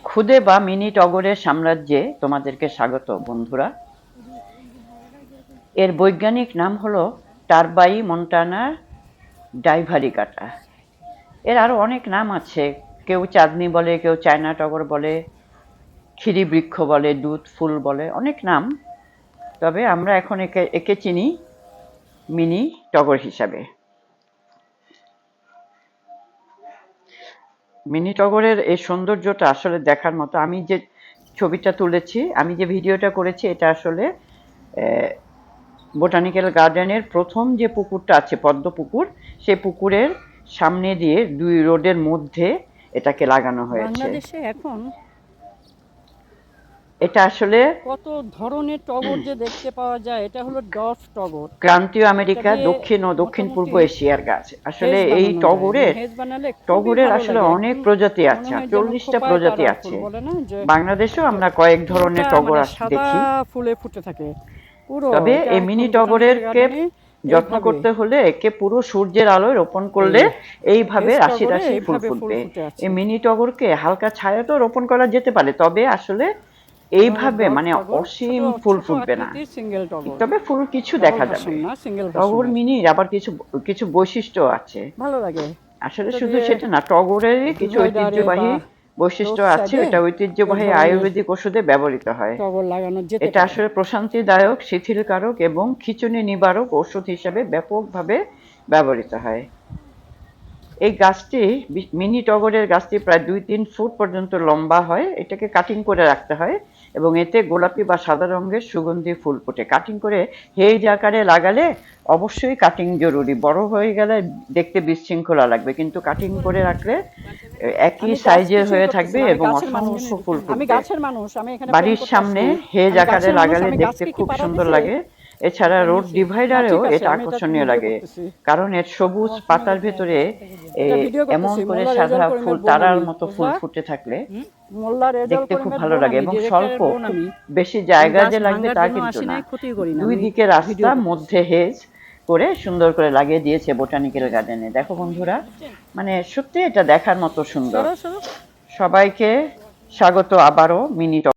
খুদে বা মিনি টগরের সাম্রাজ্যে তোমাদেরকে স্বাগত বন্ধুরা। এর বৈজ্ঞানিক নাম হলো টারবাই মন্টানা ডাইভারিকাটা। এর আরো অনেক নাম আছে, কেউ চাঁদনি বলে, কেউ চায়না টগর বলে, ক্ষীরি বৃক্ষ বলে, দুধ ফুল বলে, অনেক নাম। তবে আমরা এখন একে একে চিনি মিনি টগর হিসাবে। মিনি টগরের এই সৌন্দর্যটা আসলে দেখার মতো। আমি যে ছবিটা তুলেছি, আমি যে ভিডিওটা করেছি, এটা আসলে বোটানিক্যাল গার্ডেনের প্রথম যে পুকুরটা আছে, পদ্ম পুকুর, সেই পুকুরের সামনে দিয়ে 2 রোডের মধ্যে এটাকে লাগানো হয়েছে। বাংলাদেশে এখন এটা আসলে কত ধরনের টগর যে দেখতে পাওয়া যায়, এটা হলো ডর্ফ টগর। ক্রান্তীয় আমেরিকা, দক্ষিণ ও দক্ষিণ পূর্ব এশিয়ার গাছ। আসলে এই টগরের আসলে অনেক প্রজাতি আছে, 40টা প্রজাতি আছে। বাংলাদেশেও আমরা কয়েক ধরনের টগর দেখি। ফুলে ফুটে থাকে। তবে এই মিনি টগরের যত্ন করতে হলে একে পুরো সূর্যের আলোয় রোপণ করলে এইভাবে রাশি রাশি ফুল ফুটবে। এই মিনি টগরকে হালকা ছায়াতেও রোপণ করা যেতে পারে, তবে আসলে এইভাবে মানে অসীম ফুল ফুটবে না, তবে ফুল কিছু দেখা যাবে। টগর মিনির আবার কিছু কিছু বৈশিষ্ট্য আছে, ভালো লাগে। আসলে শুধু সেটা না, টগরেরই কিছু ঐতিহ্যবাহী বৈশিষ্ট্য আছে। এটা ঐতিহ্যবাহী আয়ুর্বেদিক ওষুধে ব্যবহৃত হয়। এটা আসলে প্রশান্তিদায়ক, শিথিলকারক এবং খিঁচুনি নিবারক ওষুধ হিসেবে ব্যাপকভাবে ব্যবহৃত হয়। এই গাছটি, মিনি টগরের গাছটি প্রায় 2-3 ফুট পর্যন্ত লম্বা হয়। এটাকে কাটিং করে রাখতে হয় এবং এতে গোলাপি বা সাদা রঙের সুগন্ধি ফুল ফোটে। কাটিং করে হেজ আকারে লাগালে অবশ্যই কাটিং জরুরি। বড় হয়ে গেলে দেখতে বিশৃঙ্খলা লাগবে, কিন্তু কাটিং করে রাখলে একই সাইজের হয়ে থাকবে এবং অসংখ্য ফুল ফুটবে। বাড়ির সামনে হেজ আকারে লাগালে দেখতে খুব সুন্দর লাগে। এছাড়া রোড ডিভাইডারেও এটা আকর্ষণীয় লাগে, কারণ এর সবুজ পাতার ভেতরে এমন করে সাদা ফুল, তারার মতো ফুল ফুটে থাকলে দেখতে খুব ভালো লাগে। এবং স্বল্প, বেশি জায়গা যে লাগবে তা কিন্তু না। 2 দিকে রাস্তা, মধ্যে হেজ করে সুন্দর করে লাগিয়ে দিয়েছে বোটানিক্যাল গার্ডেনে। দেখো বন্ধুরা, মানে সত্যি এটা দেখার মতো সুন্দর। সবাইকে স্বাগত আবারও মিনি